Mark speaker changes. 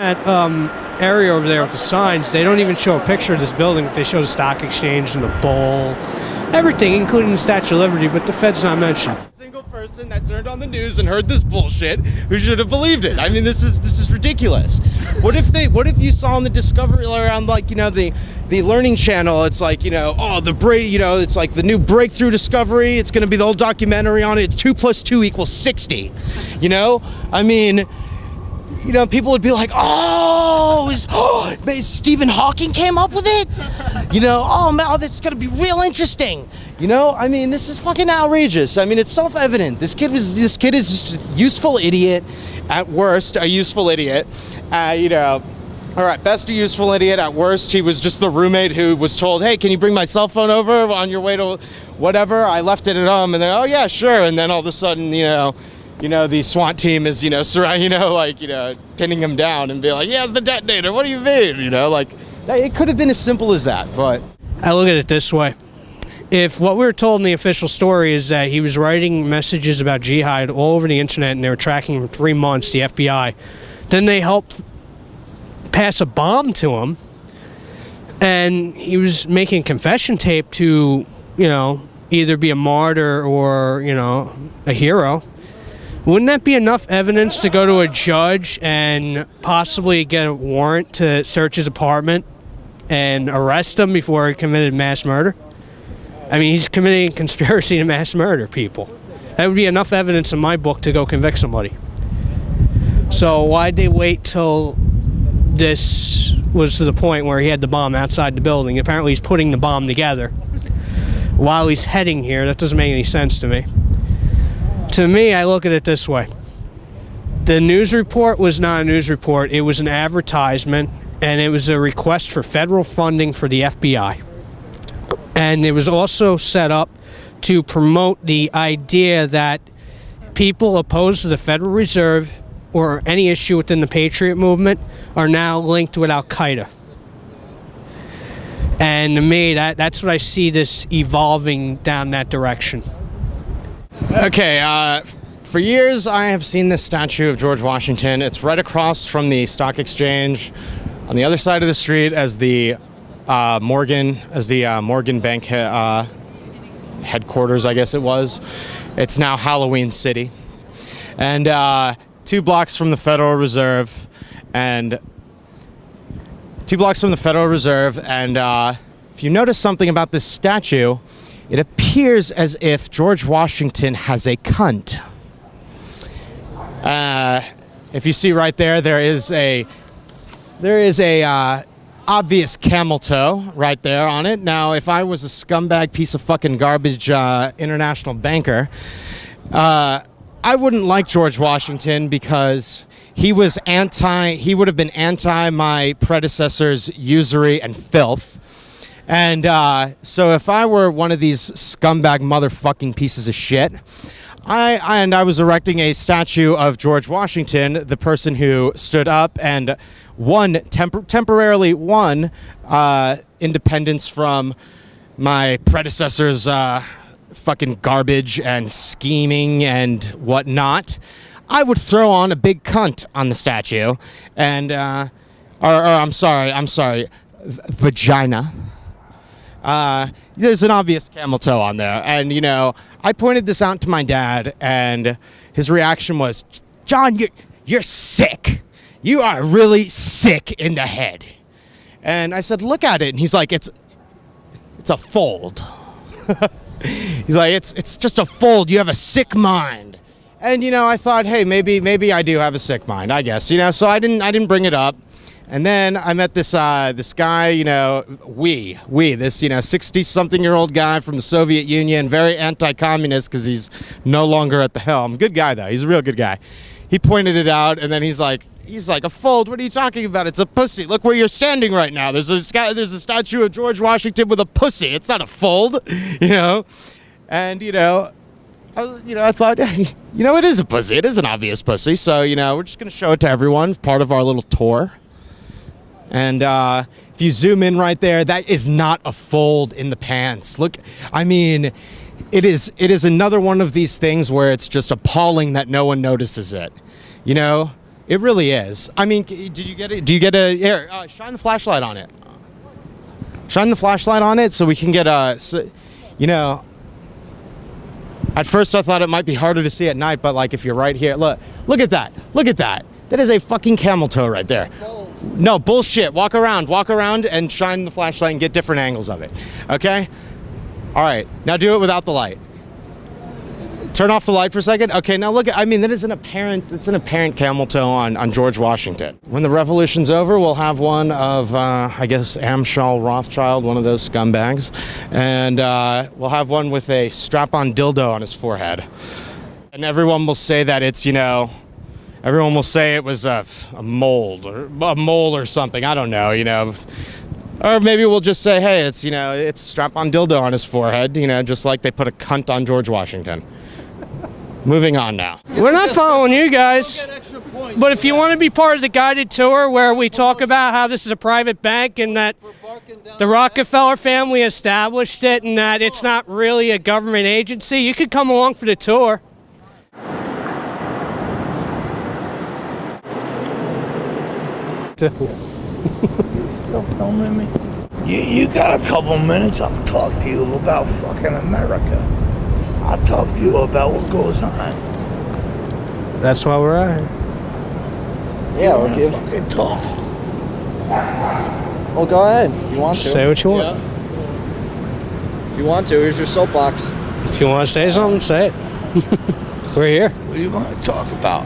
Speaker 1: That area over there with the signs, they don't even show a picture of this building. They show the stock exchange and the bowl, everything, including the Statue of Liberty, but the Fed's not mentioned.
Speaker 2: Single person that turned on the news and heard this bullshit who should have believed it. I mean, this is ridiculous. What if you saw on the Discovery around, like, you know, the Learning Channel, it's like, you know, it's like the new breakthrough discovery, it's going to be the whole documentary on it, 2 + 2 = 60, you know? I mean, you know, people would be like, Stephen Hawking came up with it? You know, oh man, that's gonna be real interesting. You know, I mean, this is fucking outrageous. I mean, it's self-evident. This kid is just a useful idiot at worst, a useful idiot. You know, all right, best a useful idiot. At worst, he was just the roommate who was told, hey, can you bring my cell phone over on your way to whatever? I left it at home, and then, oh yeah, sure. And then all of a sudden, you know, the SWAT team is, pinning him down and be like, yeah, it's the detonator. What do you mean? You know, like, it could have been as simple as that, but.
Speaker 1: I look at it this way. If what we were told in the official story is that he was writing messages about jihad all over the internet and they were tracking him for 3 months, the FBI, then they helped pass a bomb to him and he was making a confession tape to, you know, either be a martyr or, you know, a hero. Wouldn't that be enough evidence to go to a judge and possibly get a warrant to search his apartment and arrest him before he committed mass murder? I mean, he's committing conspiracy to mass murder people. That would be enough evidence in my book to go convict somebody. So why'd they wait till this was to the point where he had the bomb outside the building? Apparently he's putting the bomb together while he's heading here. That doesn't make any sense to me. To me, I look at it this way. The news report was not a news report. It was an advertisement, and it was a request for federal funding for the FBI. And it was also set up to promote the idea that people opposed to the Federal Reserve or any issue within the Patriot movement are now linked with Al-Qaeda. And to me, that's what I see this evolving down that direction.
Speaker 2: Okay, for years I have seen this statue of George Washington. It's right across from the stock exchange on the other side of the street as the Morgan Bank headquarters, I guess it was. It's now Halloween City. And 2 blocks from the Federal Reserve, and if you notice something about this statue, it appears as if George Washington has a cunt. If you see right there, there is a obvious camel toe right there on it. Now, if I was a scumbag piece of fucking garbage international banker, I wouldn't like George Washington because he would have been anti my predecessor's usury and filth. And so if I were one of these scumbag motherfucking pieces of shit, I was erecting a statue of George Washington, the person who stood up and temporarily won independence from my predecessor's fucking garbage and scheming and whatnot. I would throw on a big cunt on the statue, and I'm sorry, vagina. There's an obvious camel toe on there, and you know, I pointed this out to my dad, and his reaction was, "John, you're sick. You are really sick in the head." And I said, "Look at it," and he's like, "It's a fold." He's like, "It's just a fold. You have a sick mind." And you know, I thought, hey, maybe I do have a sick mind, I guess. You know, so I didn't bring it up. And then I met this guy, you know, this, you know, 60-something-year-old guy from the Soviet Union, very anti-communist because he's no longer at the helm. Good guy, though. He's a real good guy. He pointed it out, and then he's like, a fold? What are you talking about? It's a pussy. Look where you're standing right now. There's a statue of George Washington with a pussy. It's not a fold, you know. And, you know, I thought, you know, it is a pussy. It is an obvious pussy. So, you know, we're just going to show it to everyone, part of our little tour. And if you zoom in right there, that is not a fold in the pants. Look, I mean, it is another one of these things where it's just appalling that no one notices it. You know, It really is. I mean, did you get it? Do you get a here? Shine the flashlight on it. Shine the flashlight on it so we can get you know. At first, I thought it might be harder to see at night, but like if you're right here, look at that. Look at that. That is a fucking camel toe right there. No bullshit. Walk around, and shine the flashlight and get different angles of it. Okay. All right. Now do it without the light. Turn off the light for a second. Okay, now look at, I mean, it's an apparent camel toe on George Washington. When the revolution's over, we'll have one of, I guess, Amschel Rothschild, one of those scumbags. And we'll have one with a strap-on dildo on his forehead. And everyone will say that it's, you know, everyone will say it was a mold or a mole or something. I don't know, you know. Or maybe we'll just say, hey, it's, you know, it's strap-on dildo on his forehead, you know, just like they put a cunt on George Washington. Moving on now.
Speaker 1: We're not following you guys. But if you want to be part of the guided tour where we talk about how this is a private bank and that the Rockefeller family established it and that it's not really a government agency, you could come along for the tour.
Speaker 3: Still filming me? You got a couple minutes, I'll talk to you about fucking America. I'll talk to you about what goes on.
Speaker 1: That's why we're out here.
Speaker 4: Yeah,
Speaker 3: You
Speaker 4: okay.
Speaker 3: wanna fucking talk.
Speaker 4: Well, go ahead if you want to.
Speaker 1: Say what you want.
Speaker 4: If you want to, here's your soapbox.
Speaker 1: If you want to say something, say it. We're here.
Speaker 3: What are you going to talk about?